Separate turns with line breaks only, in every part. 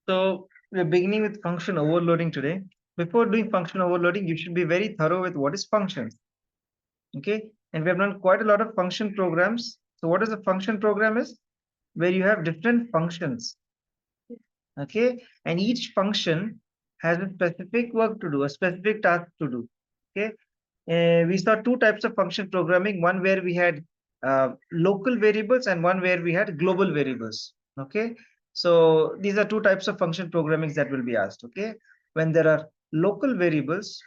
So we're beginning with function overloading today. Before doing function overloading, you should be very thorough with what is functions. Okay, and we have done quite a lot of function programs. So what is a function program is? Where you have different functions. Okay, and each function has a specific work to do, a specific task to do. Okay, we saw two types of function programming, one where we had local variables and one where we had global variables. Okay, so these are two types of function programming that will be asked. Okay, when there are local variables,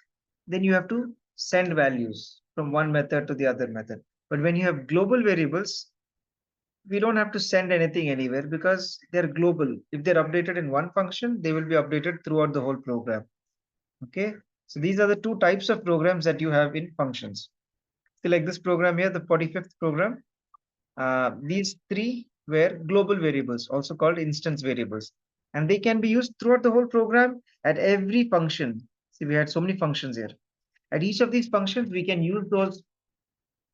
then you have to send values from one method to the other method. But when you have global variables, we don't have to send anything anywhere because they're global. If they're updated in one function, they will be updated throughout the whole program. Okay, so these are the two types of programs that you have in functions. So like this program here, the 45th program, these three were global variables, also called instance variables. And they can be used throughout the whole program at every function. See, we had so many functions here. At each of these functions, we can use those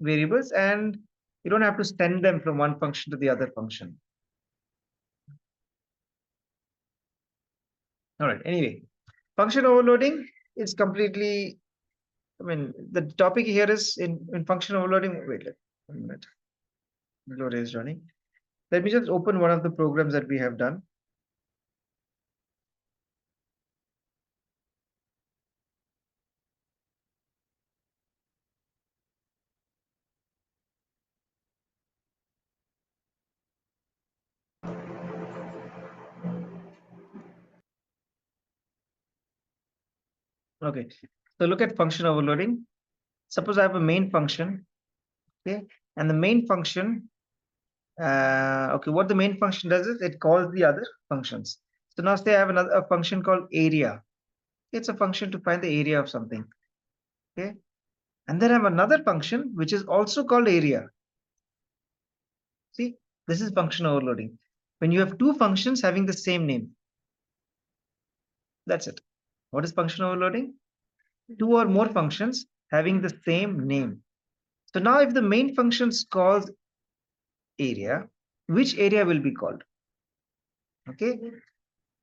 variables and you don't have to send them from one function to the other function. All right, anyway, function overloading is completely, I mean, the topic here is in function overloading. Wait, 1 minute. Gloria is joining. Let me just open one of the programs that we have done. Okay, so look at function overloading. Suppose I have a main function, okay, and the main function, okay, what the main function does is it calls the other functions. So now say I have another a function called area. It's a function to find the area of something, okay, and then I have another function which is also called area. See, this is function overloading. When you have two functions having the same name, that's it. What is function overloading? Two or more functions having the same name. So now if the main function calls area, which area will be called? Okay,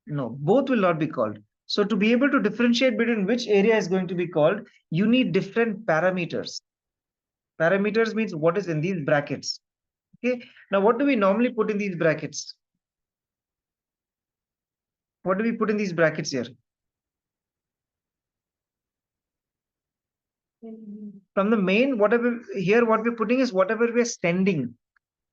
no, both will not be called. So to be able to differentiate between which area is going to be called, you need different parameters. Parameters means what is in these brackets. Okay, now what do we normally put in these brackets? What do we put in these brackets here? From the main, whatever here, what we're putting is whatever we're sending.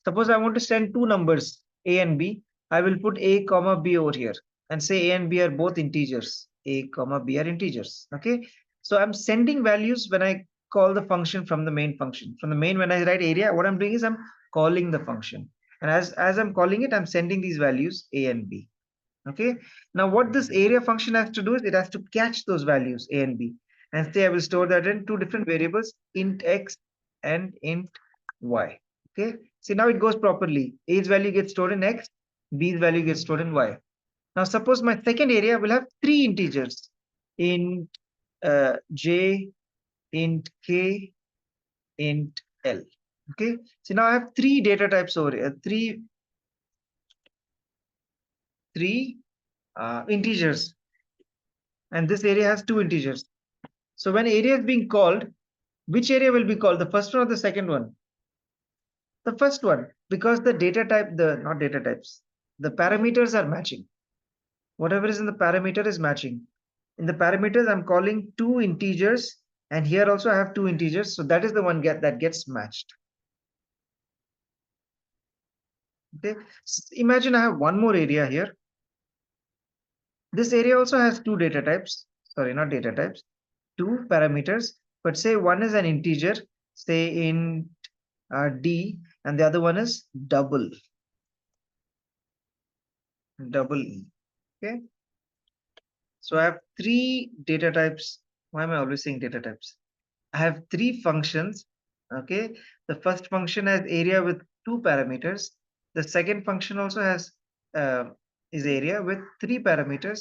Suppose I want to send two numbers, A and B. I will put A comma B over here and say A and B are both integers. A comma B are integers. Okay. So I'm sending values when I call the function from the main function. From the main, when I write area, what I'm doing is I'm calling the function. And as I'm calling it, I'm sending these values A and B. Okay. Now what this area function has to do is it has to catch those values A and B. And say I will store that in two different variables, int X and int Y. Okay. See, now it goes properly. A's value gets stored in X, B's value gets stored in Y. Now suppose my second area will have three integers, int J, int K, int L. Okay. So now I have three data types over here, three integers, and this area has two integers. So when area is being called, which area will be called? The first one or the second one? The first one, because the data type, not data types, the parameters are matching. Whatever is in the parameter is matching. In the parameters, I'm calling two integers, and here also I have two integers. So that is the one that gets matched. Okay. Imagine I have one more area here. This area also has two data types. Sorry, not data types, two parameters. But say one is an integer, say in D, and the other one is double E. Okay. So I have three data types. Why am I always saying data types? I have three functions. Okay. The first function has area with two parameters. The second function also has is area with three parameters.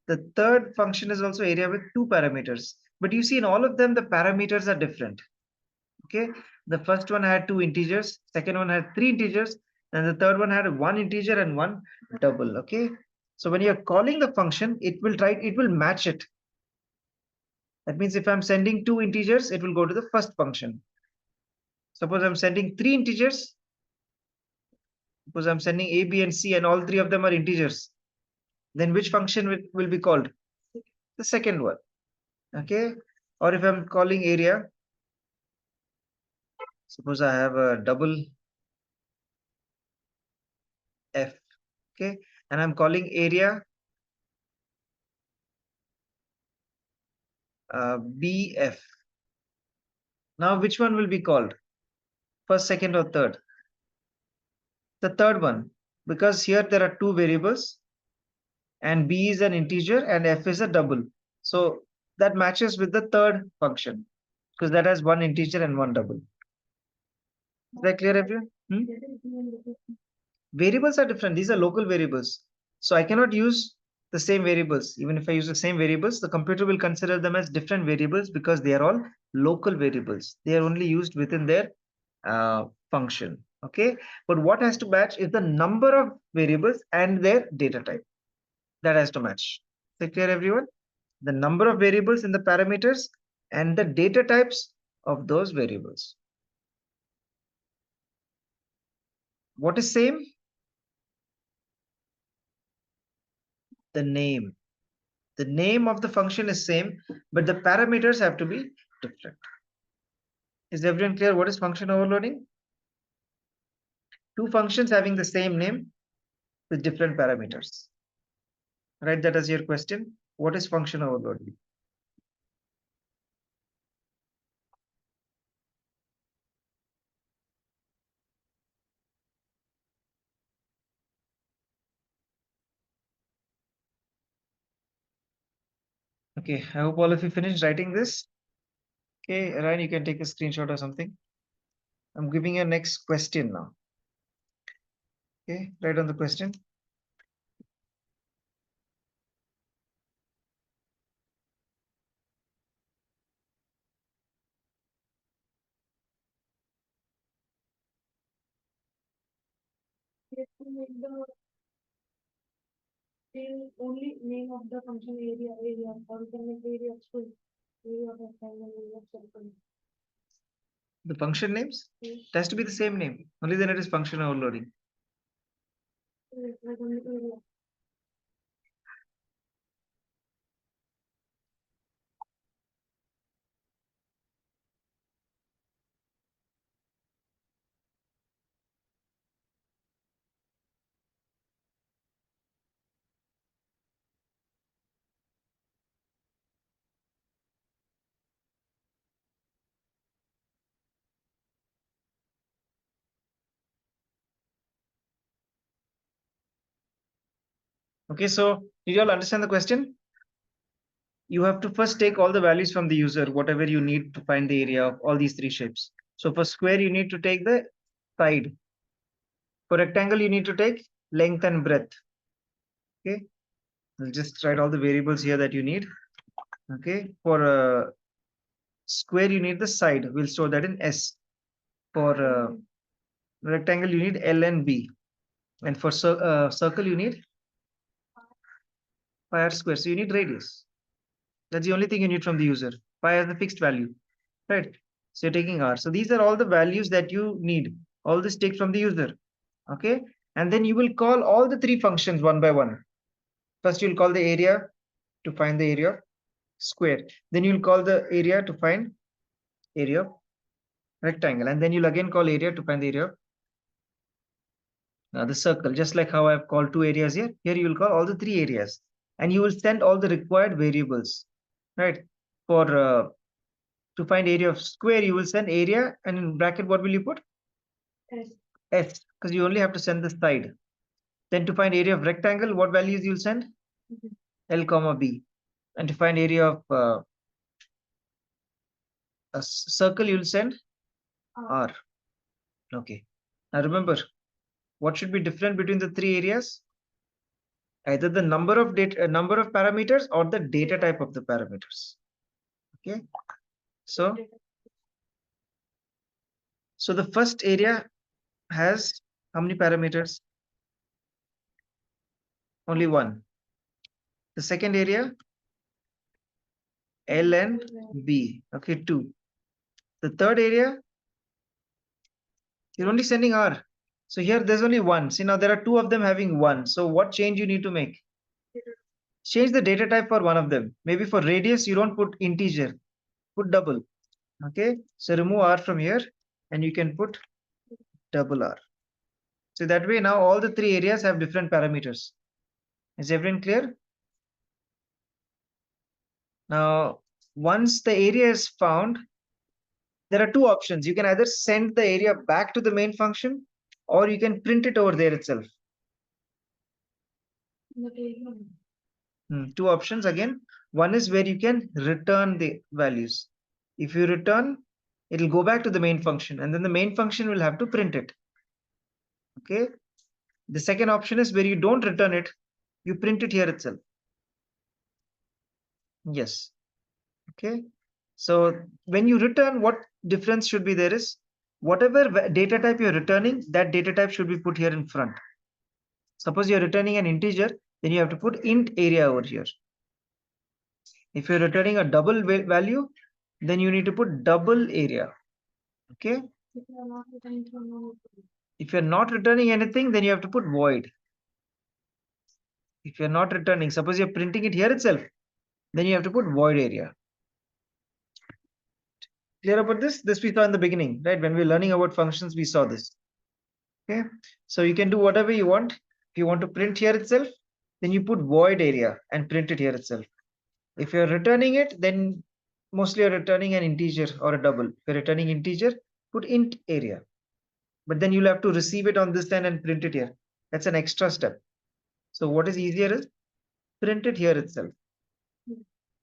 The third function is also area with two parameters. But you see in all of them, the parameters are different. Okay. The first one had two integers. Second one had three integers. And the third one had one integer and one double. Okay. So when you're calling the function, it will match it. That means if I'm sending 2 integers, it will go to the first function. Suppose I'm sending 3 integers. Suppose I'm sending A, B, and C, and all 3 of them are integers. Then which function will be called? The second one. Okay. Or if I'm calling area, suppose I have a double F. Okay. And I'm calling area BF. Now, which one will be called? First, second, or third? The third one, because here there are 2 variables and B is an integer and F is a double. So that matches with the third function because that has 1 integer and 1 double. Is that clear, everyone? Variables are different. These are local variables. So I cannot use the same variables. Even if I use the same variables, the computer will consider them as different variables because they are all local variables. They are only used within their function. Okay. But what has to match is the number of variables and their data type. That has to match. Is that clear, everyone? The number of variables in the parameters and the data types of those variables. What is same? The name. The name of the function is same, but the parameters have to be different. Is everyone clear what is function overloading? 2 functions having the same name with different parameters. Right, that is your question. What is function overloading? Okay, I hope all of you finished writing this. Okay, Ryan, you can take a screenshot or something. I'm giving you a next question now. Okay, write on the question.
Only name of the function area, or we can make area of school, area of rectangle, area of circle.
The function names? It has to be the same name. Only then it is function overloading.
Like only area.
Okay, so did you all understand the question? You have to first take all the values from the user, whatever you need to find the area of all these 3 shapes. So for square, you need to take the side. For rectangle, you need to take length and breadth. Okay, I'll just write all the variables here that you need. Okay, for square, you need the side. We'll store that in S. For rectangle, you need L and B. And for circle, you need pi r square. So you need radius. That's the only thing you need from the user. Pi has a fixed value, right? So you're taking r. So these are all the values that you need. All this take from the user. Okay, and then you will call all the 3 functions one by one. First, you'll call the area to find the area of square. Then you'll call the area to find area of rectangle, and then you'll again call area to find the area of the circle. Just like how I've called 2 areas here. Here you will call all the 3 areas, and you will send all the required variables, right? For to find area of square, you will send area, and in bracket, what will you put?
S.
S, because you only have to send the side. Then to find area of rectangle, what values you'll send? L comma B. And to find area of a circle, you'll send R. Okay. Now remember, what should be different between the 3 areas? Either the number of number of parameters or the data type of the parameters. Okay. So the first area has how many parameters? Only 1. The second area, ln b. Okay, 2. The third area, you're only sending r. So here there's only 1. See, now there are 2 of them having 1. So what change you need to make? Change the data type for one of them. Maybe for radius, you don't put integer, put double. Okay, so remove r from here and you can put double r. So that way now all the 3 areas have different parameters. Is everyone clear? Now, once the area is found, there are 2 options. You can either send the area back to the main function or you can print it over there itself.
The area.
2 options again. One is where you can return the values. If you return, it'll go back to the main function and then the main function will have to print it. Okay. The second option is where you don't return it, you print it here itself. Yes. Okay. So when you return, what difference should be there is whatever data type you're returning, that data type should be put here in front. Suppose you're returning an integer, then you have to put int area over here. If you're returning a double value, then you need to put double area. Okay.
If you are not returning to a normal value.
If you're not returning anything, then you have to put void. If you're not returning, suppose you're printing it here itself, then you have to put void area. Clear about this? This we saw in the beginning, right? When we were learning about functions, we saw this. Okay. So you can do whatever you want. If you want to print here itself, then you put void area and print it here itself. If you're returning it, then mostly you're returning an integer or a double. If you're returning integer, put int area. But then you'll have to receive it on this end and print it here. That's an extra step. So what is easier is print it here itself.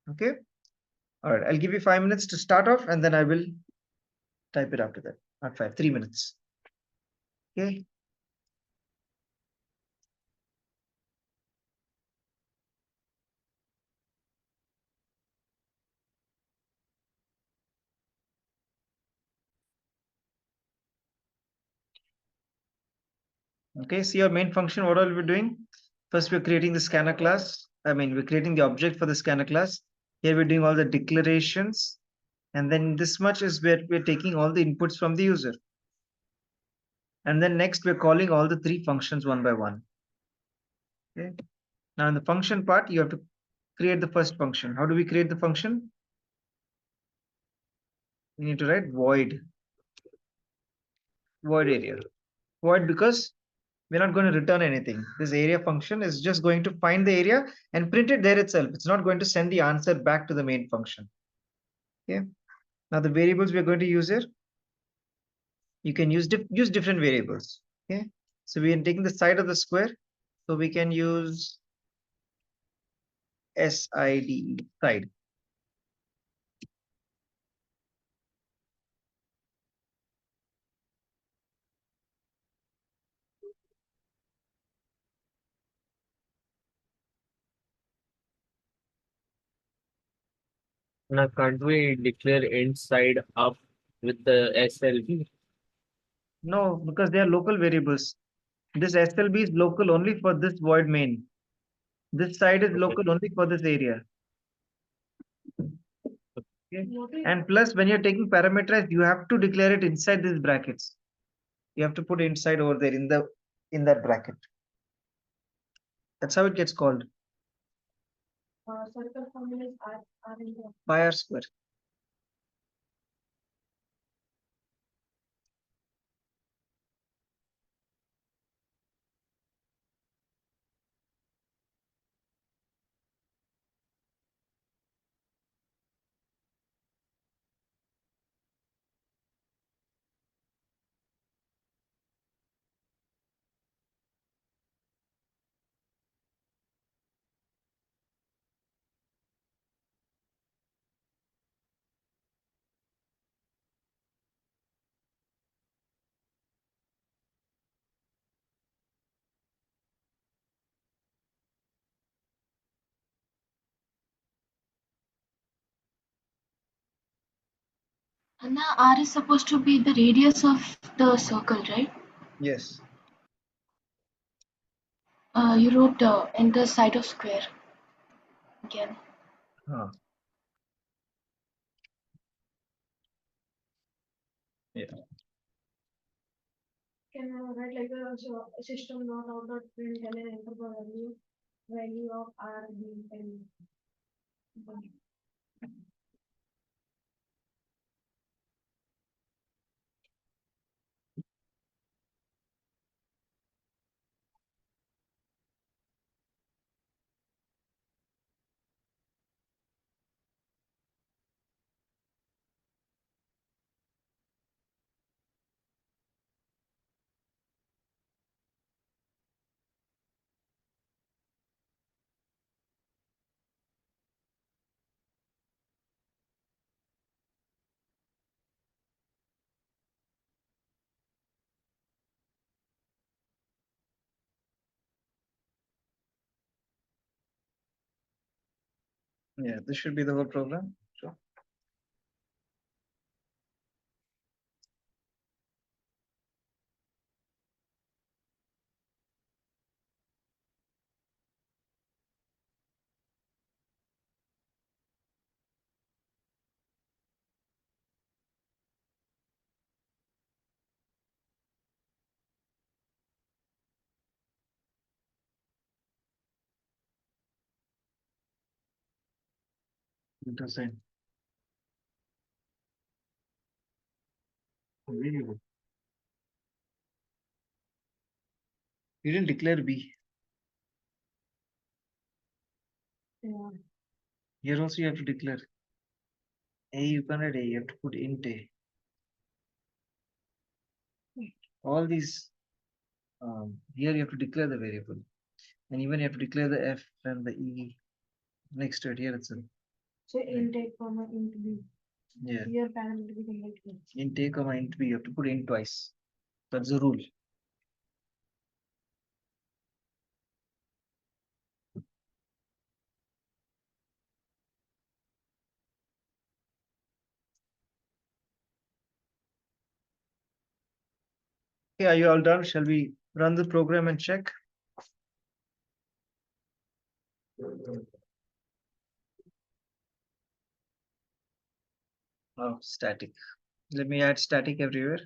Okay. All right. I'll give you 5 minutes to start off and then I will type it after that. Not 5, 3 minutes. Okay. Okay, see our main function, what are we doing? First, we're creating the scanner class. We're creating the object for the scanner class. Here we're doing all the declarations. And then this much is where we're taking all the inputs from the user. And then next, we're calling all the 3 functions one by one. Okay. Now in the function part, you have to create the first function. How do we create the function? We need to write void area. Void because we're not going to return anything. This area function is just going to find the area and print it there itself. It's not going to send the answer back to the main function. Okay. Now the variables we're going to use here, you can use different variables. Okay. So we are taking the side of the square. So we can use SIDE, side.
Now, can't we declare int side up with the SLB?
No, because they are local variables. This SLB is local only for this void main. This side is
Okay.
local only for this area. Okay.
What is
And plus, when you're taking parameterized, you have to declare it inside these brackets. You have to put inside over there in that bracket. That's how it gets called.
circle formula is R in the
Pi r square.
Anna, R is supposed to be the radius of the circle, right?
Yes.
You wrote enter side of square. again.
Huh. Yeah.
Can write like a system not out dot print and enter the value of R B and
Yeah, this should be the whole program. Sure. Interesting. Very good. You didn't declare B.
yeah.
Here also you have to declare A. You can't write A. You have to put int A. All these here you have to declare the variable, and even you have to declare the F and the E next to it here itself.
Say intake comma int B.
Yeah,
Here parameter we can write here.
int A comma int B. You have to put int twice. That's the rule. Okay, are you all done? Shall we run the program and check? Oh, static. Let me add static everywhere.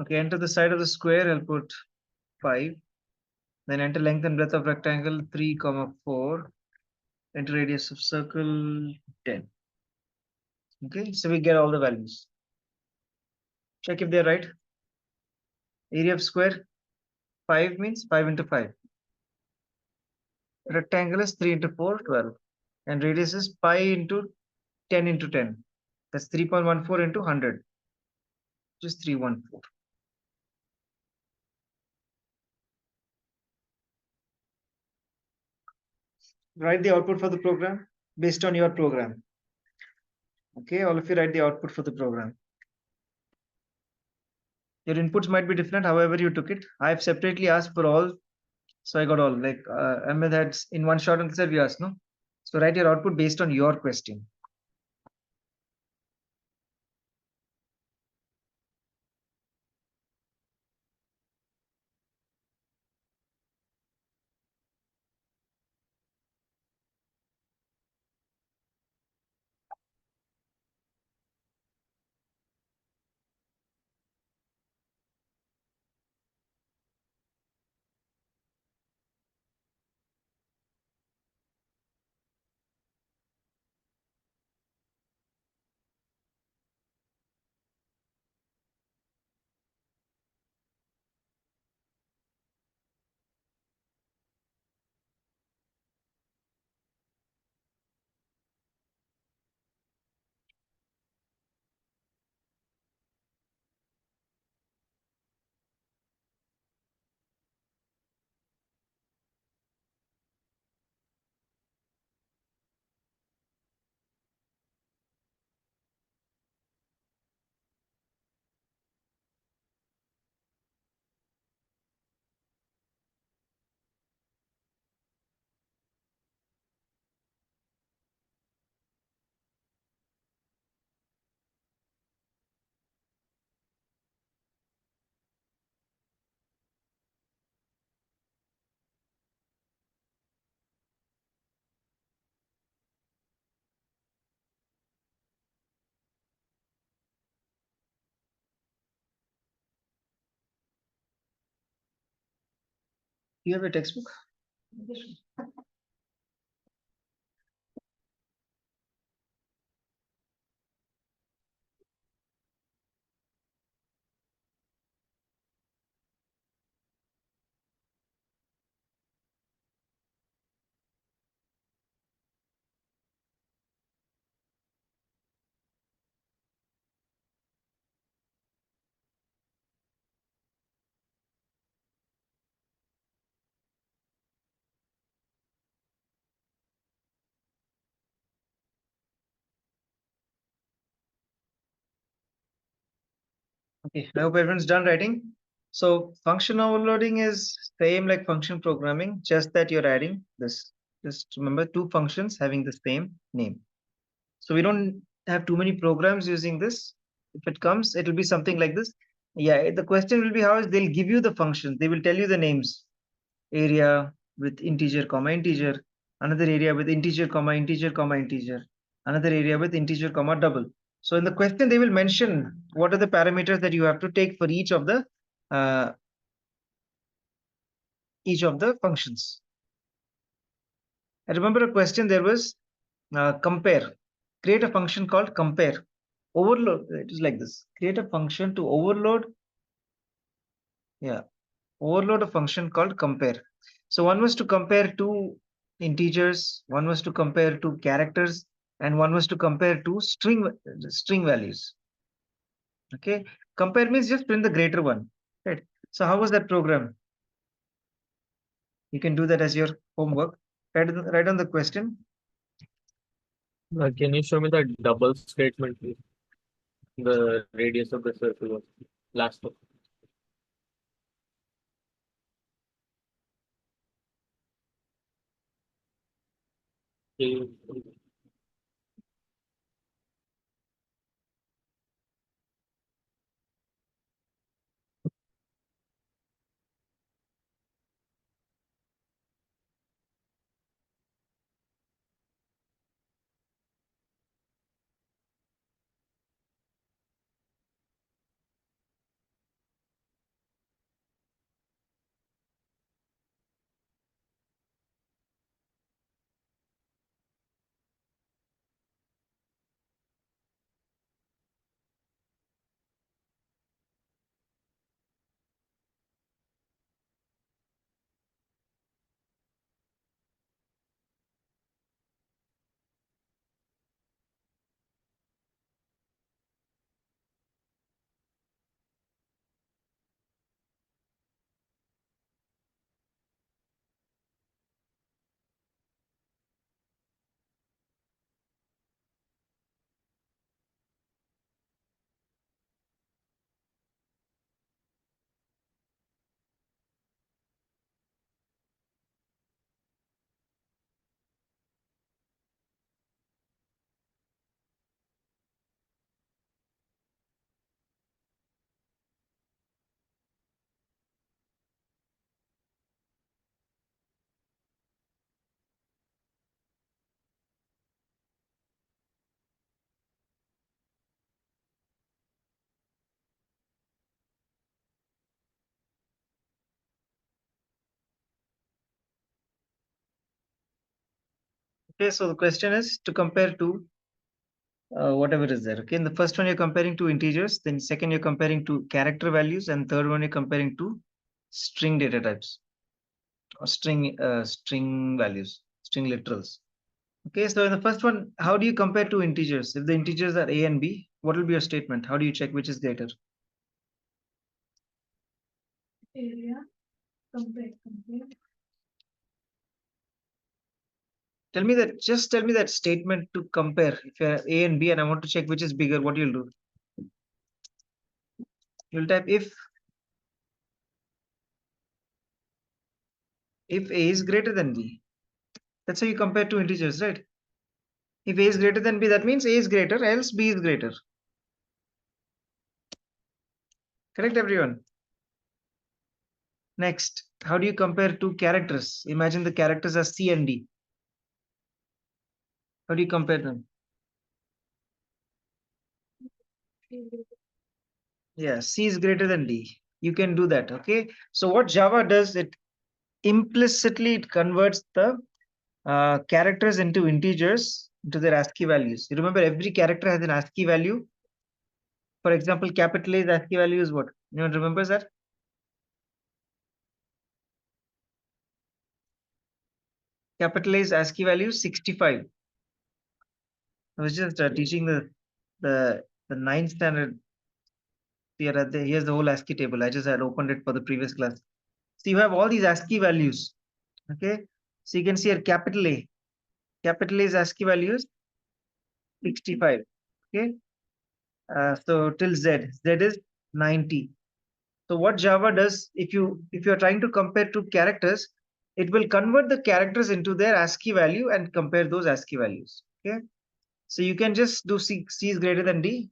Okay, enter the side of the square. I'll put 5. Then enter length and breadth of rectangle 3, comma 4. Enter radius of circle 10. Okay, so we get all the values. Check if they're right. Area of square 5 means 5 into 5. Rectangle is 3 into 4, 12. And radius is pi into 10 into 10. That's 3.14 into 100, which is 314. Write the output for the program based on your program. Okay, all of you write the output for the program. Your inputs might be different, however you took it. I've separately asked for all, so I got all. Like Ahmed had in one shot answer we asked, no? So write your output based on your question. you have a textbook? Okay, I hope everyone's done writing. So function overloading is same like function programming, just that you're adding this. Just remember two functions having the same name. So we don't have too many programs using this. If it comes, it'll be something like this. Yeah, the question will be how is they'll give you the functions. They will tell you the names. Area with integer, comma integer. Another area with integer, comma integer, comma integer. Another area with integer, comma double. So in the question, they will mention what are the parameters that you have to take for each of the functions. I remember a question there was compare. Create a function called compare. Overload. It is like this. Create a function to overload. Yeah, overload a function called compare. So one was to compare two integers, one was to compare two characters, and one was to compare two string values. Okay, compare means just print the greater one. Right. So how was that program? You can do that as your homework. Write on the question.
Can you show me the double statement, please? The radius of the circle was last one. Okay.
Okay, so the question is to compare two whatever is there. Okay, in the first one you're comparing two integers, then second you're comparing two character values, and third one you're comparing two string data types or string values, string literals. Okay, so in the first one, how do you compare two integers? If the integers are a and b, what will be your statement? How do you check which is greater?
Area, compare.
Tell me that, just tell me that statement to compare. If you're a and b and I want to check which is bigger, what you'll do? You'll type if a is greater than b. That's how you compare two integers, right? If a is greater than b, that means a is greater, else b is greater. Correct, everyone? Next, how do you compare two characters? Imagine the characters are C and D. How do you compare them? Yeah, C is greater than D. You can do that, okay? So what Java does, it implicitly it converts the characters into integers into their ASCII values. You remember every character has an ASCII value. For example, capital A's ASCII value is what? Anyone remembers that? Capital A's ASCII value is 65. I was just teaching the 9th standard. Here's the whole ASCII table. I just had opened it for the previous class. So you have all these ASCII values. Okay. So you can see here capital A. Capital A's ASCII value is 65. Okay. So till Z is 90. So what Java does, if you're trying to compare two characters, it will convert the characters into their ASCII value and compare those ASCII values. Okay. So you can just do C is greater than D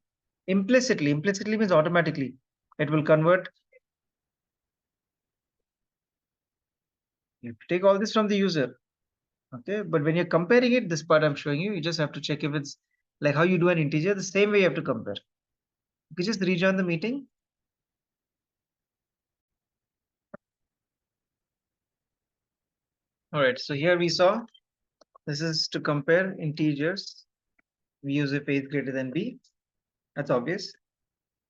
implicitly. Implicitly means automatically. It will convert. You have to take all this from the user. Okay. But when you're comparing it, this part I'm showing you, you just have to check if it's like how you do an integer, the same way you have to compare. You can just rejoin the meeting. All right. So here we saw this is to compare integers. We use if A is greater than B. That's obvious.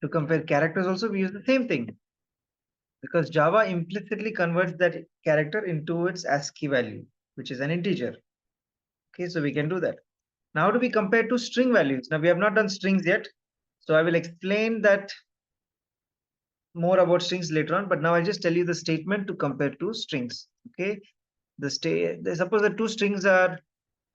To compare characters also, we use the same thing. Because Java implicitly converts that character into its ASCII value, which is an integer. Okay, so we can do that. Now to be compared to string values. Now we have not done strings yet. So I will explain that more about strings later on, but now I'll just tell you the statement to compare to strings. Okay, suppose the two strings are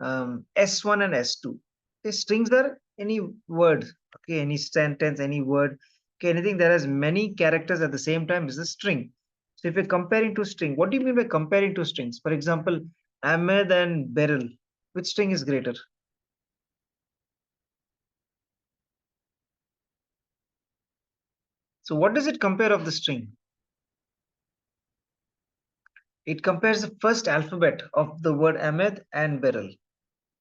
S1 and S2. Okay, strings are any word, okay, any sentence, any word, okay, anything that has many characters at the same time is a string. So if you're comparing to string, what do you mean by comparing to strings? For example, Ahmed and Beryl, which string is greater? So what does it compare of the string? It compares the first alphabet of the word Ahmed and Beryl.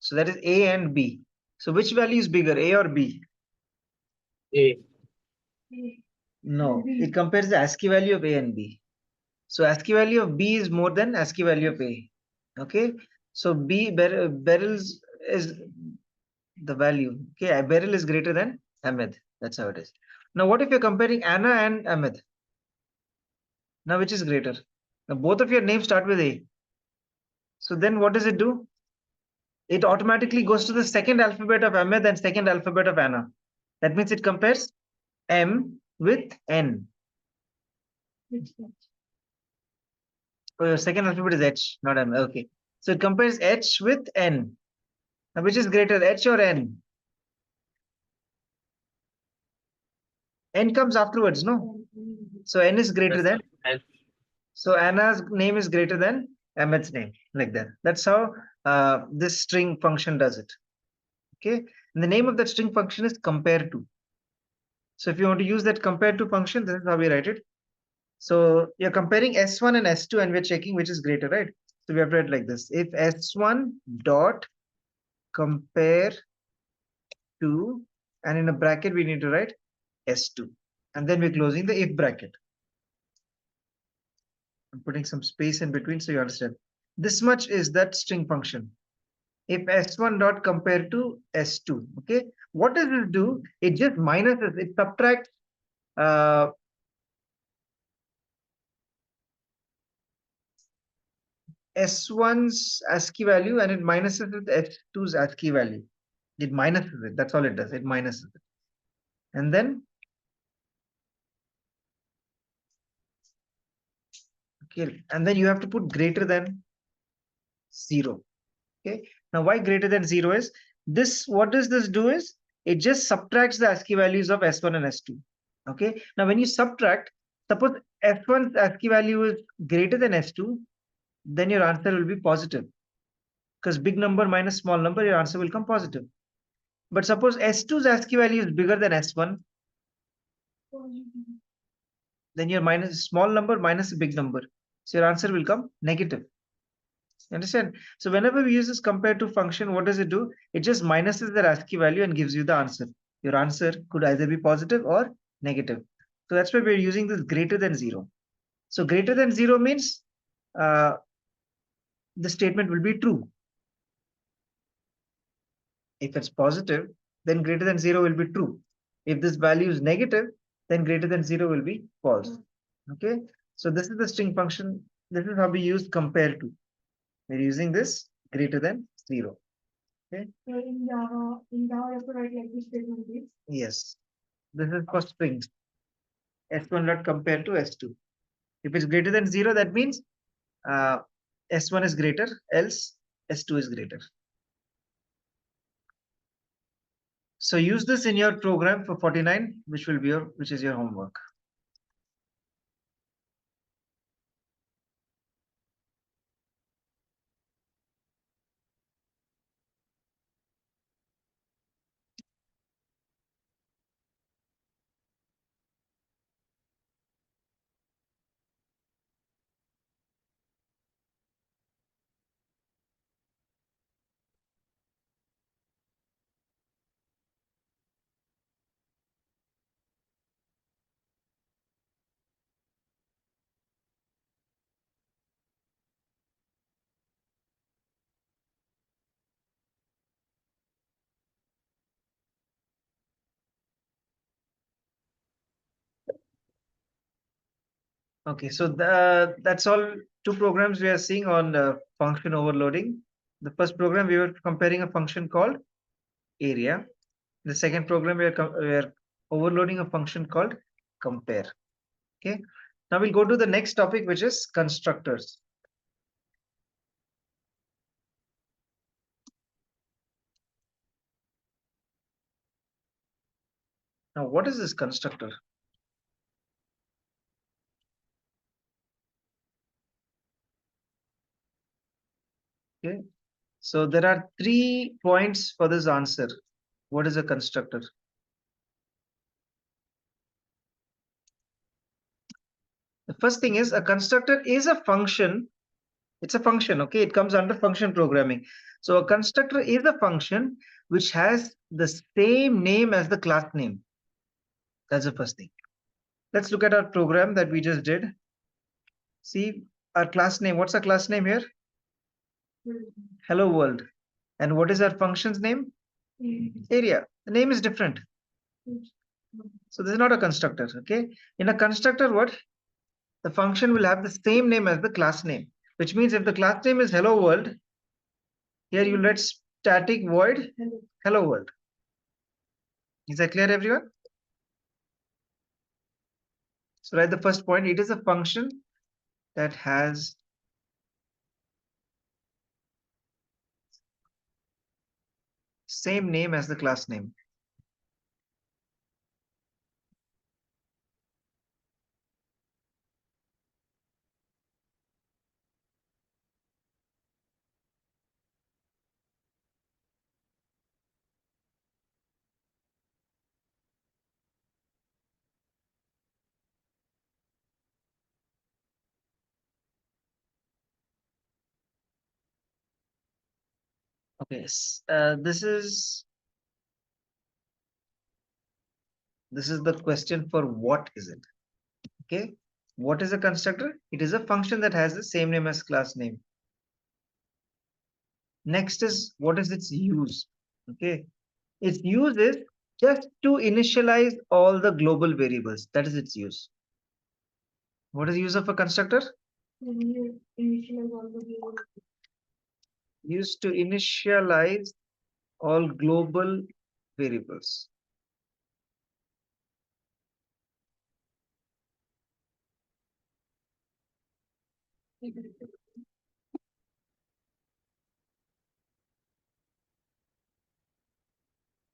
So that is A and B. So which value is bigger, A or B?
A.
No, it compares the ASCII value of A and B. So ASCII value of B is more than ASCII value of A. Okay, so Beryl's is the value. Okay, Beryl is greater than Ahmed. That's how it is. Now, what if you're comparing Anna and Ahmed? Now, which is greater? Now, both of your names start with A. So then what does it do? It automatically goes to the second alphabet of Ahmed and second alphabet of Anna. That means it compares M with N. Oh, your second alphabet is H, not M. Okay. So it compares H with N. Now, which is greater, H or N? N comes afterwards, no? So N is greater than. So Anna's name is greater than Ahmed's name, like that. That's how this string function does it. Okay. And the name of that string function is compare to. So if you want to use that compare to function, this is how we write it. So you're comparing S1 and S2 and we're checking which is greater, right? So we have to write like this. If S1 dot compare to, and in a bracket, we need to write S2. And then we're closing the if bracket. I'm putting some space in between so you understand. This much is that string function. If S1 dot compare to S2, okay? What does it do? It just minuses, it subtracts S1's ASCII value and it minuses with S2's ASCII value. It minuses it. That's all it does. It minuses it. And then, okay, and then you have to put greater than 0. Okay. Now, why greater than 0 is this? What does this do is it just subtracts the ASCII values of S1 and S2. Okay. Now, when you subtract, suppose S1's ASCII value is greater than S2, then your answer will be positive. Because big number minus small number, your answer will come positive. But suppose S2's ASCII value is bigger than S1, then your minus small number minus a big number. So your answer will come negative. You understand? So whenever we use this compare to function, what does it do? It just minuses the ASCII value and gives you the answer. Your answer could either be positive or negative. So that's why we're using this greater than 0. So greater than 0 means the statement will be true. If it's positive, then greater than 0 will be true. If this value is negative, then greater than 0 will be false. Okay, so this is the string function. This is how we use compare to. We're using this greater than 0. Okay.
So in Java, you have to write like this statement is.
Yes, this is for strings. S1 dot compare to S2. If it's greater than 0, that means S1 is greater, else S2 is greater. So use this in your program for 49, which is your homework. Okay, so that's all 2 programs we are seeing on function overloading. The first program we were comparing a function called area. The second program we are overloading a function called compare. Okay, now we'll go to the next topic, which is constructors. Now, what is this constructor? Okay, so there are 3 points for this answer. What is a constructor? The first thing is a constructor is a function. It's a function, okay? It comes under function programming. So a constructor is a function which has the same name as the class name. That's the first thing. Let's look at our program that we just did. See our class name. What's our class name here? Hello world. And what is our function's name? Area. The name is different. So this is not a constructor, okay? In a constructor, what? The function will have the same name as the class name, which means if the class name is hello world, here you let static void hello world. Is that clear, everyone? So write the first point. It is a function that has same name as the class name. Okay, this is the question for what is it? Okay, what is a constructor? It is a function that has the same name as class name. Next is what is its use? Okay, its use is just to initialize all the global variables. That is its use. What is the use of a constructor?
Initialize all the variables.
Used to initialize all global variables.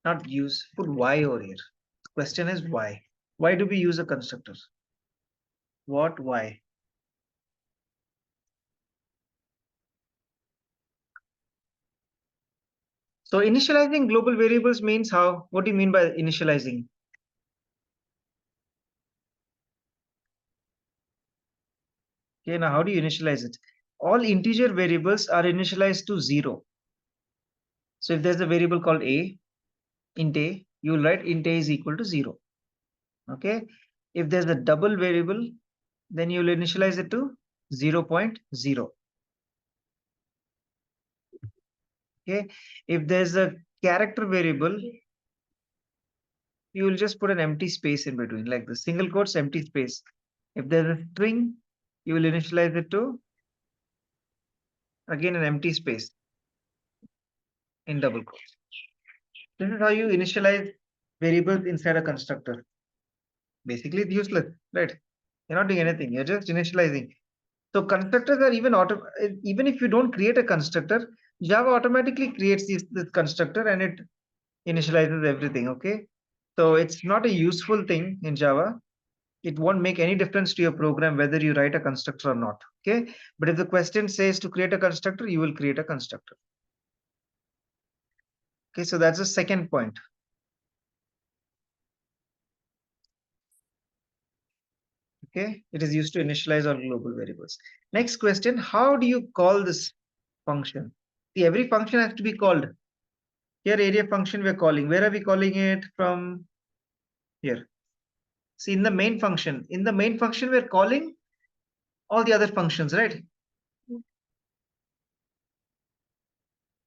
Not use, put why over here. The question is why. Why do we use a constructor? What, why? So initializing global variables means how? What do you mean by initializing? Okay, now how do you initialize it? All integer variables are initialized to 0. So if there's a variable called a, int a, you will write int a is equal to 0. Okay. If there's a double variable, then you will initialize it to 0.0. Okay, if there's a character variable, you will just put an empty space in between, like the single quotes, empty space. If there's a string, you will initialize it to again an empty space in double quotes. This is how you initialize variables inside a constructor. Basically, it's useless, right? You're not doing anything. You're just initializing. So constructors are even if you don't create a constructor, Java automatically creates this constructor and it initializes everything. Okay, so it's not a useful thing in Java. It won't make any difference to your program whether you write a constructor or not. Okay, but if the question says to create a constructor, you will create a constructor. Okay, so that's the second point. Okay, it is used to initialize all global variables. Next question, how do you call this function? See, every function has to be called. Here area function we're calling. Where are we calling it from? Here. See, in the main function, we're calling all the other functions, right?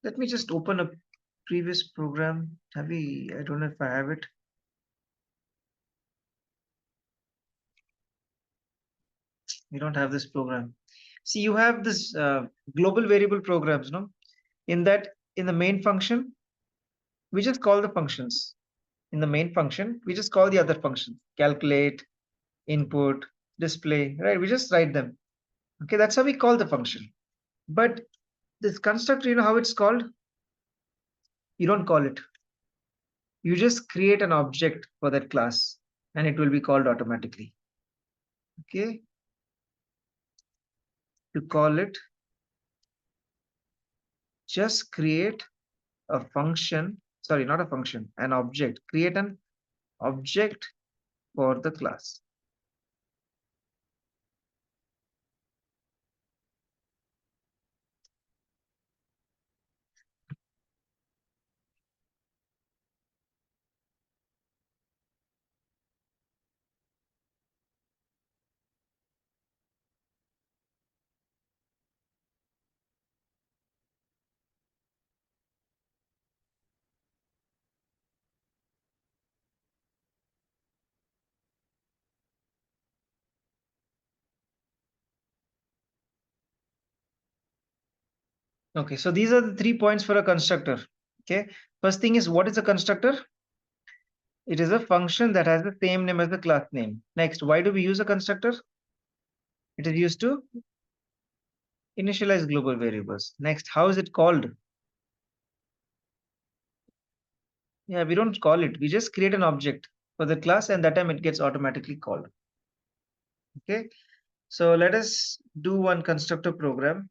Let me just open a previous program. I don't know if I have it. We don't have this program. See, you have this global variable programs, no? In the main function, we just call the functions. In the main function, we just call the other functions. Calculate, input, display, right? We just write them. Okay, that's how we call the function. But this constructor, you know how it's called? You don't call it. You just create an object for that class and it will be called automatically. Okay. To call it, just create a function, sorry, not a function, an object. Create an object for the class. Okay, so these are the 3 points for a constructor. Okay, first thing is, what is a constructor? It is a function that has the same name as the class name. Next, why do we use a constructor? It is used to initialize global variables. Next, how is it called? Yeah, we don't call it. We just create an object for the class and that time it gets automatically called. Okay, so let us do one constructor program.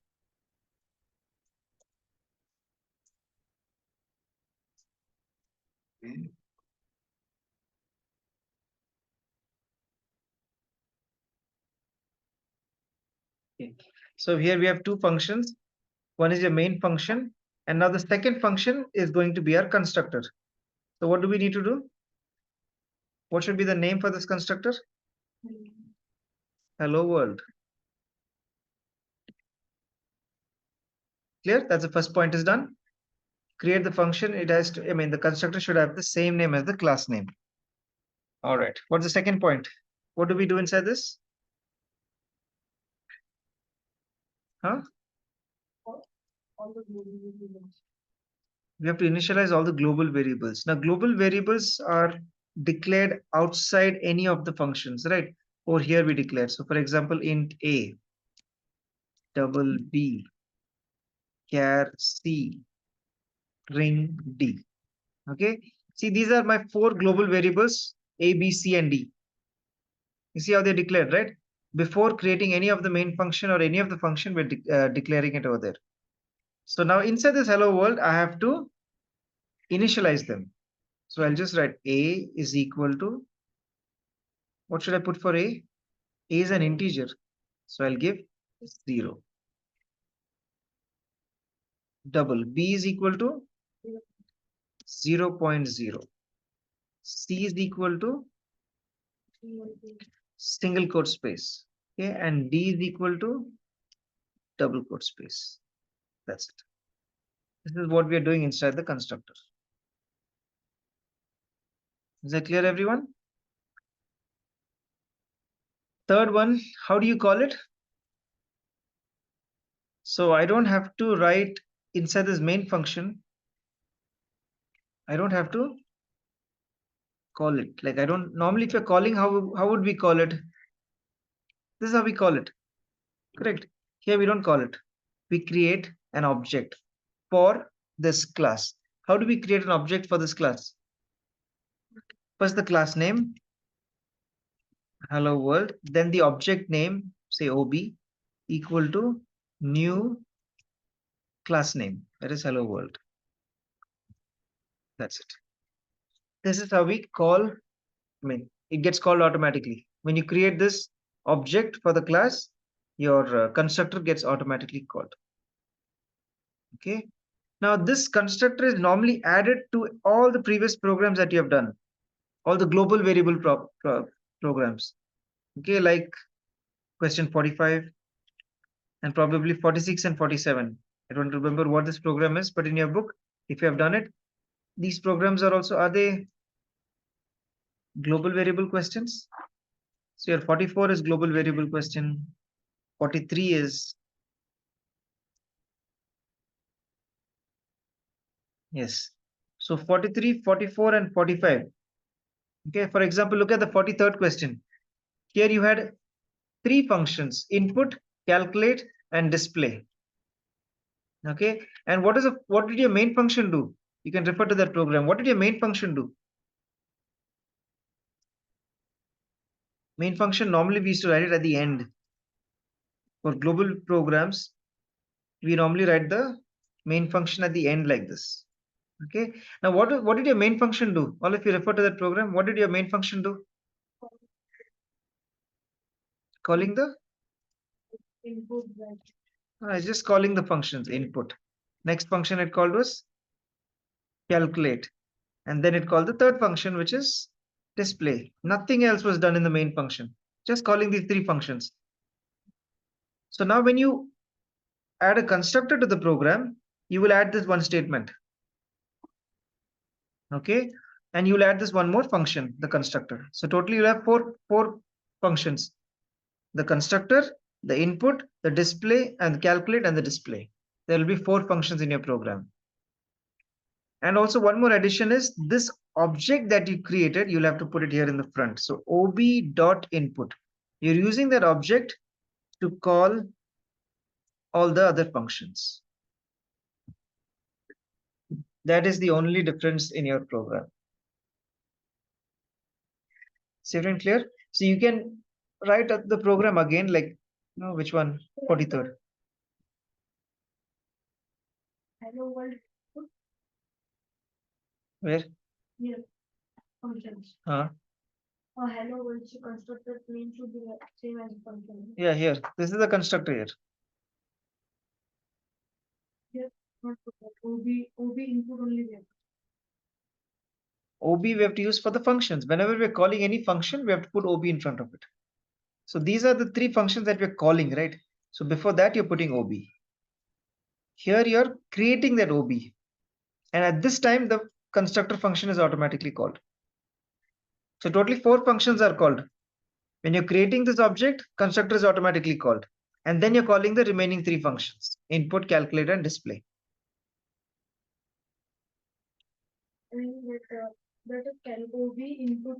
Okay. Okay. So here we have two functions. One is your main function, and now the second function is going to be our constructor. So what do we need to do? What should be the name for this constructor? Hello world. Clear? That's the first point is done. Create the function. It has to, the constructor should have the same name as the class name. All right. What's the second point? What do we do inside this? Huh?
All the global variables.
We have to initialize all the global variables. Now, global variables are declared outside any of the functions, right? Or here we declare. So, for example, int a, double b, char c, ring d. Okay. See, these are my 4 global variables a, b, c, and d. You see how they're declared, right? Before creating any of the main function or any of the function, we're declaring it over there. So now inside this hello world, I have to initialize them. So I'll just write a is equal to, what should I put for a? A is an integer. So I'll give 0. Double b is equal to 0.0. C is equal to single quote space. Okay, and d is equal to double quote space. That's it. This is what we are doing inside the constructor. Is that clear, everyone? Third one, how do you call it? So I don't have to write inside this main function. I don't have to call it. Like I don't normally, if you're calling, how would we call it? This is how we call it. Correct. Here we don't call it. We create an object for this class. How do we create an object for this class? First the class name, hello world, then the object name, say OB, equal to new class name, that is hello world. That's it. This is how we call, it gets called automatically. When you create this object for the class, your constructor gets automatically called. Okay. Now this constructor is normally added to all the previous programs that you have done, all the global variable programs. Okay, like question 45 and probably 46 and 47. I don't remember what this program is, but in your book, if you have done it, these programs are also, are they global variable questions? So your 44 is global variable question, 43 is, yes. So 43, 44 and 45. Okay, for example, look at the 43rd question. Here you had three functions: input, calculate, and display. Okay, and what did your main function do? You can refer to that program. What did your main function do? Main function, normally we used to write it at the end. For global programs, we normally write the main function at the end like this. Okay, now what did your main function do? All of you refer to that program. What did your main function do? Calling the
Input that.
it's just calling the functions input. Next function it called was calculate, and then it called the third function, which is display. Nothing else was done in the main function, just calling these three functions. So now when you add a constructor to the program, you will add this one statement. Okay, and you'll add this one more function, the constructor. So totally you'll have four functions: the constructor, the input, the display, and the calculate and the display. There will be four functions in your program. And also one more addition is this object that you created, you'll have to put it here in the front. So ob.input. You're using that object to call all the other functions. That is the only difference in your program. Is everyone clear? So you can write the program again, like, which one? 43rd.
Hello world.
Where?
Here. Functions. Hello world constructor name should be the same as function.
Yeah, here. This is the constructor here.
Not OB input only there.
OB we have to use for the functions. Whenever we're calling any function, we have to put OB in front of it. So these are the three functions that we're calling, right? So before that, you're putting OB. Here you're creating that OB. And at this time, the constructor function is automatically called. So totally four functions are called. When you're creating this object, constructor is automatically called. And then you're calling the remaining three functions: input, calculate, and display.
And that can OB input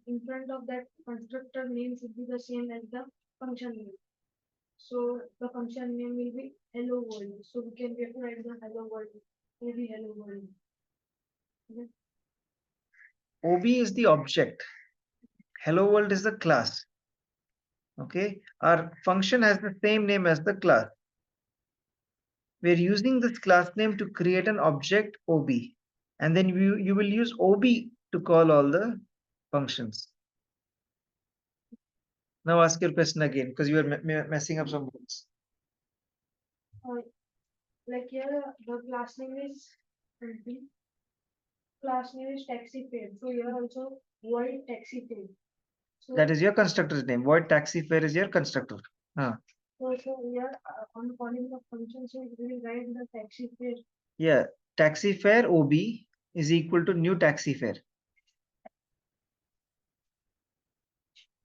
in front of that constructor name should be the same as the function name. So the function name will be hello world. So we can write the hello world. Maybe hello world. Okay.
OB is the object. Hello world is the class. Okay, our function has the same name as the class. We're using this class name to create an object OB, and then you will use OB to call all the functions. Now ask your question again, because you are messing up some words.
Like here, the class name is taxi fare. So here also void taxi fare. So
That is your constructor's name. Void taxi fare is your constructor.
So here on calling the function, so we will write the taxi fare.
Yeah, taxi fare OB is equal to new taxi fare.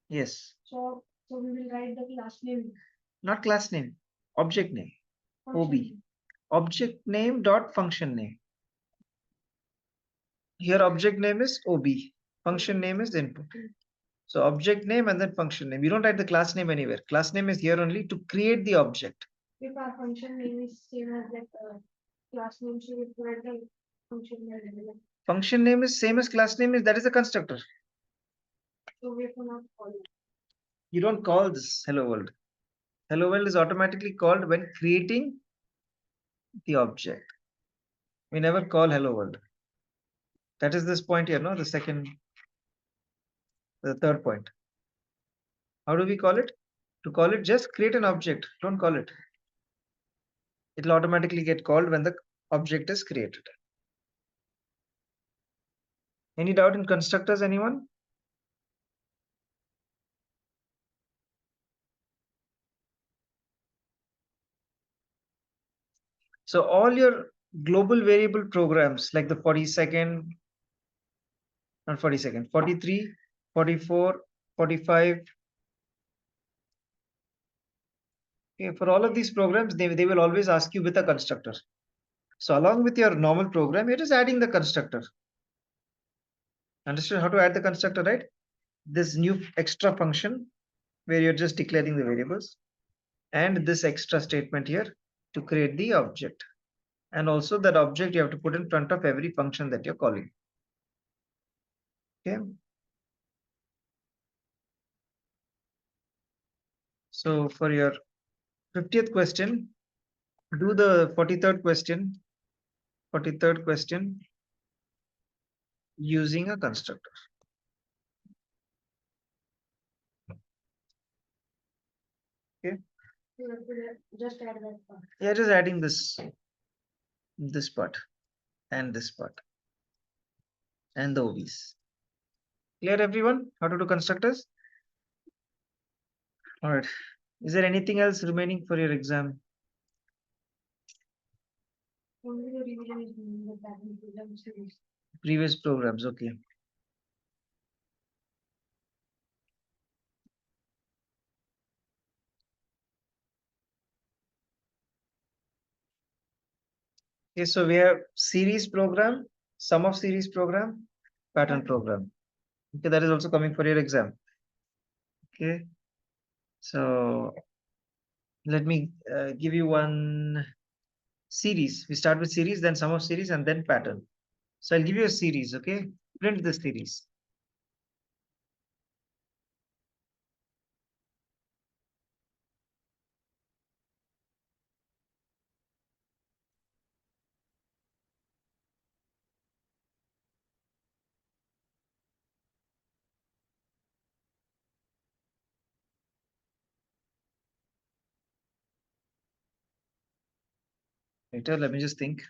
Yes,
So we will write the class name.
not class name, object name.
function
OB.
name.
Object name dot function name. Here object name is OB. Function name is input. So object name and then function name. You don't write the class name anywhere. Class name is here only to create the object.
If our function name is same as that class name, so we will write the function name.
Function name is same as class name is that is a constructor.
So we cannot call it.
You don't call this hello world. Hello world is automatically called when creating the object. We never call hello world. That is this point here, no? The third point. How do we call it? To call it, just create an object. Don't call it. It'll automatically get called when the object is created. Any doubt in constructors, anyone? So all your global variable programs like the 42nd, not 42nd, 43, 44, 45. Okay, for all of these programs, they will always ask you with a constructor. So along with your normal program, you're just adding the constructor. Understood how to add the constructor, right? This new extra function where you're just declaring the variables and this extra statement here to create the object. And also that object you have to put in front of every function that you're calling. Okay. So for your 50th question, do the 43rd question, 43rd question using a constructor. Okay.
We have to just add that part.
Yeah, just adding this part and this part and the OBs. Clear everyone? How to do constructors? All right. Is there anything else remaining for your exam?
Only the revision is in the pattern program series.
Previous programs, okay. Okay, so we have series program, sum of series program, pattern program. Okay, that is also coming for your exam. Okay, so let me give you one series. We start with series, then sum of series, and then pattern. So I'll give you a series, okay? Print the series. Later, let me just think.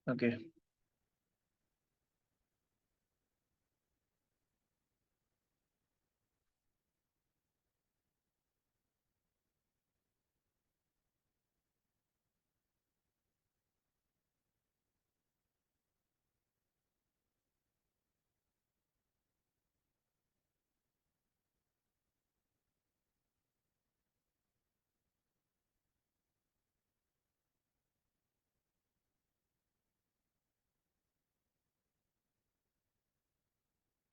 Okay.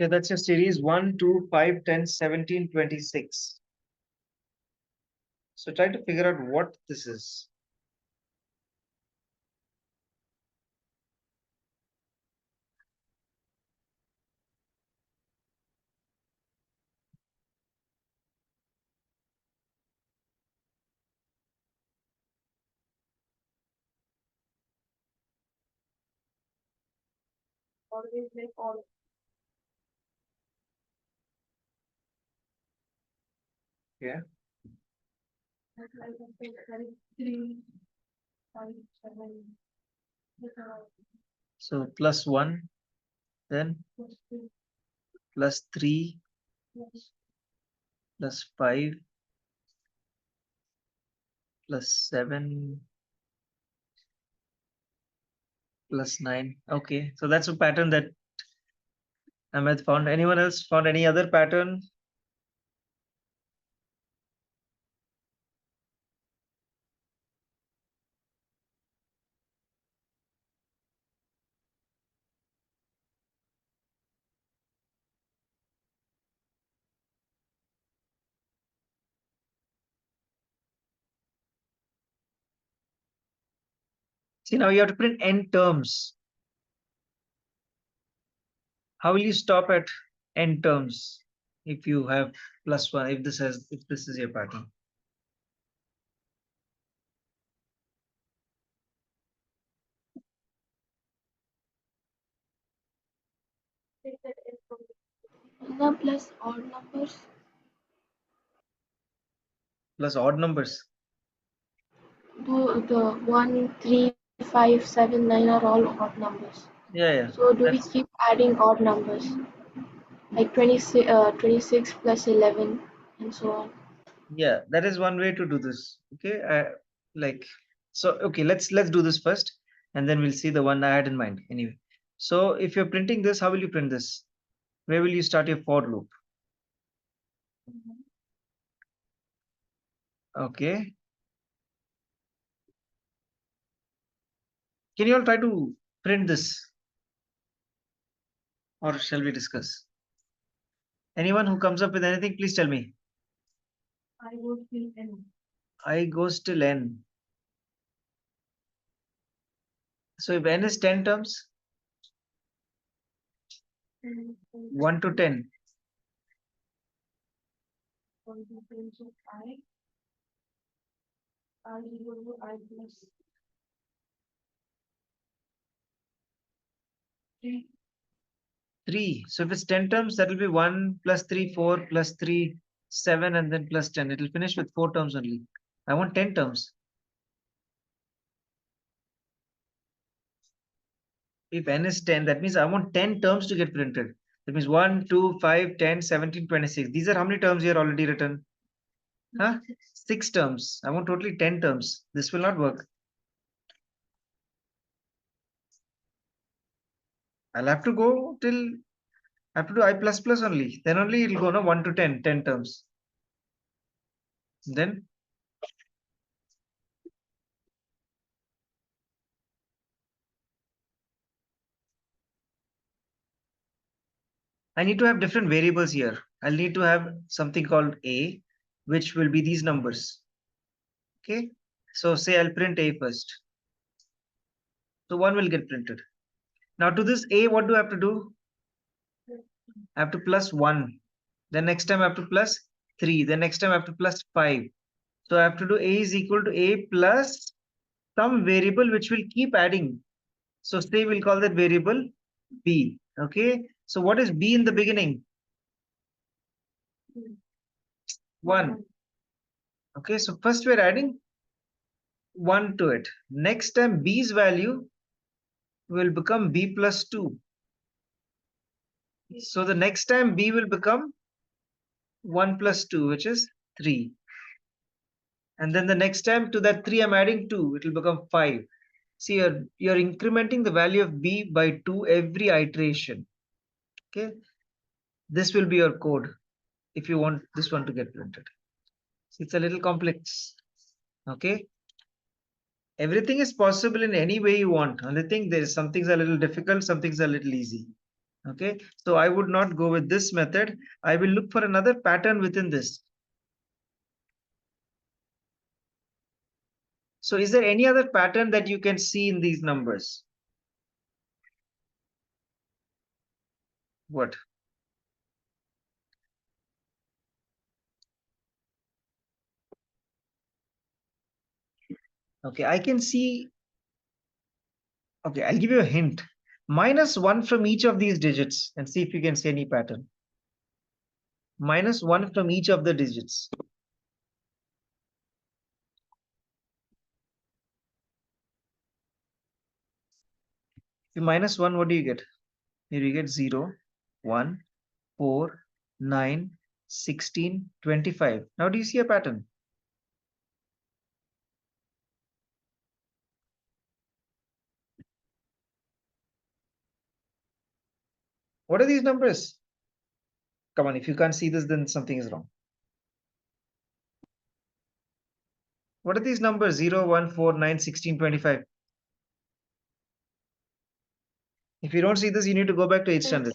Okay, that's your series 1, 2, 5, 10, 17, 26. So try to figure out what this is.
always like all.
Yeah.
Like I can say that is 3, 5, 7.
So +1, then +3, +5, +7, +9. Okay, so that's a pattern that Ahmed found. Anyone else found any other pattern? See, now you have to print n terms. How will you stop at n terms if you have +1, if this is your pattern?
Take that as from
Anna plus odd numbers.
Plus odd numbers.
The 1, 3, 5, 7, 9 are all odd numbers.
Yeah.
So do we
That's,
keep adding odd numbers? Like 26 plus 11 and so on.
yeah, that is one way to do this. Okay, okay, let's do this first, and then we'll see the one I had in mind. Anyway, so if you're printing this, how will you print this? Where will you start your for loop? Okay. Can you all try to print this? Or shall we discuss? Anyone who comes up with anything, please tell me.
I would feel n.
I goes till n. So if n is 10 terms, 1 to 10.
From the terms of I equal to I plus 3.
3. So if it's 10 terms, that will be 1 plus 3, 4 plus 3, 7, and then plus 10. It will finish with 4 terms only. I want 10 terms. If n is 10, that means I want 10 terms to get printed. That means 1, 2, 5, 10, 17, 26. These are how many terms here already written? Huh? 6 terms. I want totally 10 terms. This will not work. I'll have to go till I have to do I plus plus only. Then only it'll go no 1 to 10, 10 terms. Then I need to have different variables here. I'll need to have something called A, which will be these numbers. Okay. So say I'll print A first. So 1 will get printed. Now to this A, what do I have to do? I have to plus 1. Then next time I have to plus 3. Then next time I have to plus 5. So I have to do A is equal to A plus some variable which will keep adding. So say we'll call that variable B. Okay. So what is B in the beginning? 1. Okay. So first we're adding 1 to it. Next time B's value will become B plus 2. So the next time B will become 1 plus 2, which is 3. And then the next time to that 3, I'm adding 2. It will become 5. See, you're incrementing the value of B by 2 every iteration. Okay. This will be your code if you want this one to get printed. So it's a little complex. Okay. Everything is possible in any way you want. Only thing there is some things are a little difficult, some things are a little easy. Okay. So I would not go with this method. I will look for another pattern within this. So is there any other pattern that you can see in these numbers? What? Okay, I can see. Okay, I'll give you a hint. Minus 1 from each of these digits and see if you can see any pattern. Minus 1 from each of the digits. If you minus 1, what do you get? Here you get 0, 1, 4, 9, 16, 25. Now do you see a pattern? What are these numbers? Come on, if you can't see this, then something is wrong. What are these numbers? 0, 1, 4, 9, 16, 25. If you don't see this, you need to go back to 8th standard.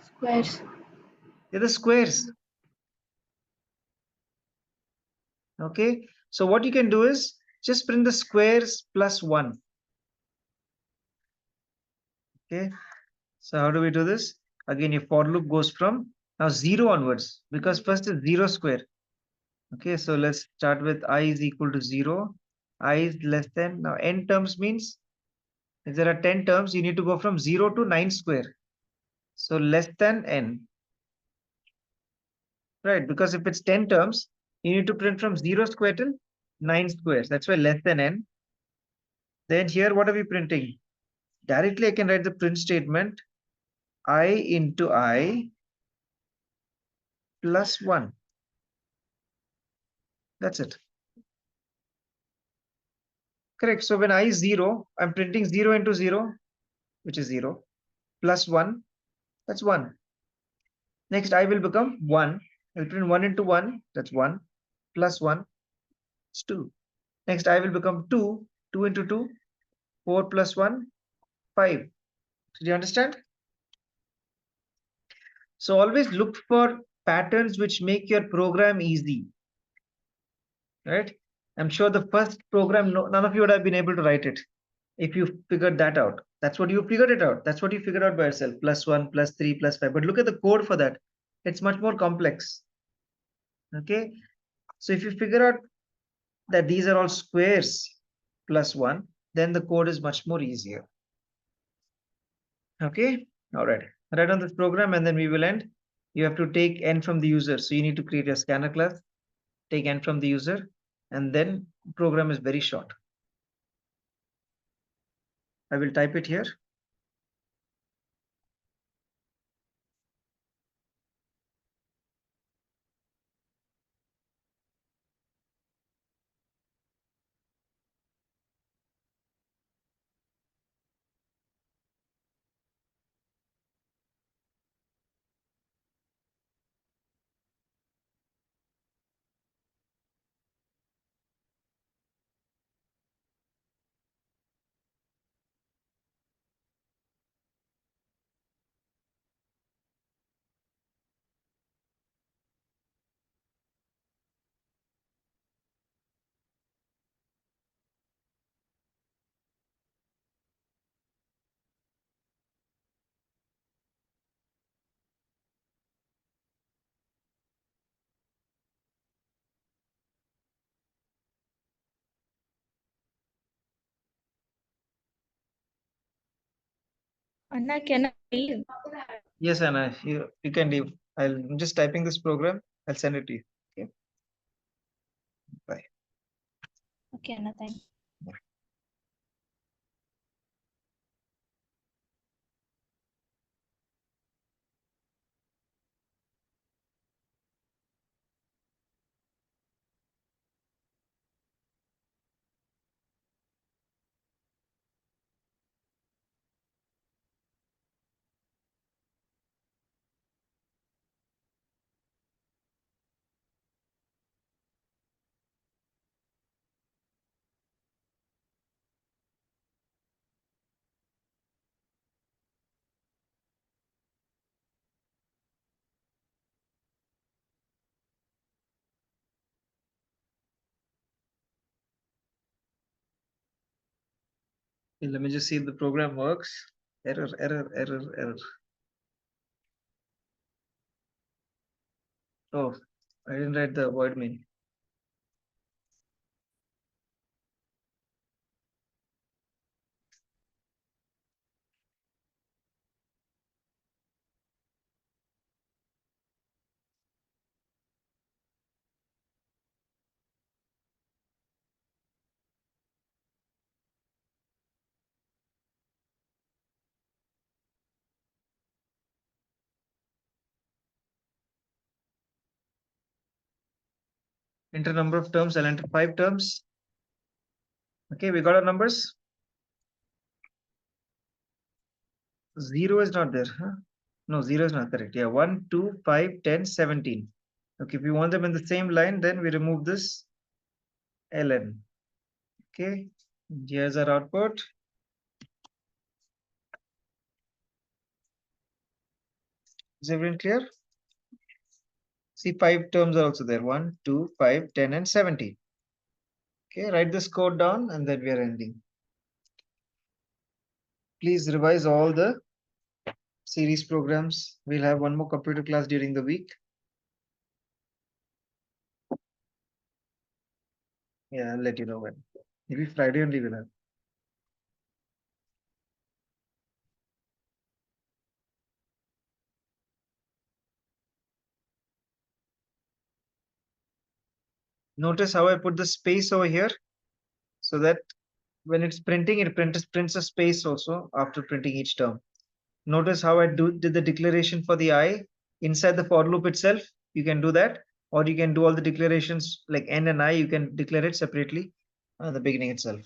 Squares.
They're the squares. Okay, so what you can do is just print the squares plus 1. Okay, so how do we do this? Again, your for loop goes from now 0 onwards, because first is 0 square. Okay, so let's start with I is equal to 0. I is less than, now n terms means if there are 10 terms, you need to go from 0 to 9 square. So less than n. Right, because if it's 10 terms, you need to print from 0 square till 9 squares. That's why less than n. Then here, what are we printing? Directly, I can write the print statement I into I plus 1. That's it. Correct. So when I is 0, I'm printing 0 into 0, which is 0, plus 1, that's 1. Next, I will become 1. I'll print 1 into 1, that's 1, plus 1, it's 2. Next, I will become 2, 2 into 2, 4 plus 1, 5. Do you understand? So always look for patterns which make your program easy. Right? I'm sure the first program, none of you would have been able to write it if you figured that out. That's what you figured it out. That's what you figured out by yourself. Plus 1, plus 3, plus 5. But look at the code for that. It's much more complex. Okay. So if you figure out that these are all squares plus 1, then the code is much more easier. Okay. All right. Write on this program and then we will end. You have to take n from the user. So you need to create a scanner class, take n from the user, and then program is very short. I will type it here.
Anna, can I leave?
Yes, Anna, you can leave. I'm just typing this program. I'll send it to you. Okay. Bye.
Okay, Anna, thanks.
Okay, let me just see if the program works. Error, error, error, error. Oh, I didn't write the void main. Enter number of terms. I'll enter 5 terms. Okay, we got our numbers. 0 is not there, huh? No, 0 is not correct. Yeah, 1, 2, 5, 10, 17. Okay, if we want them in the same line, then we remove this ln. Okay, here's our output. Is everyone clear? See, 5 terms are also there. 1, 2, 5, 10, and 17. Okay, write this code down and then we are ending. Please revise all the series programs. We'll have one more computer class during the week. Yeah, I'll let you know when. Maybe Friday only we'll have. Notice how I put the space over here so that when it's printing, it prints a space also after printing each term. Notice how I did the declaration for the I inside the for loop itself. You can do that, or you can do all the declarations like n and I. You can declare it separately at the beginning itself.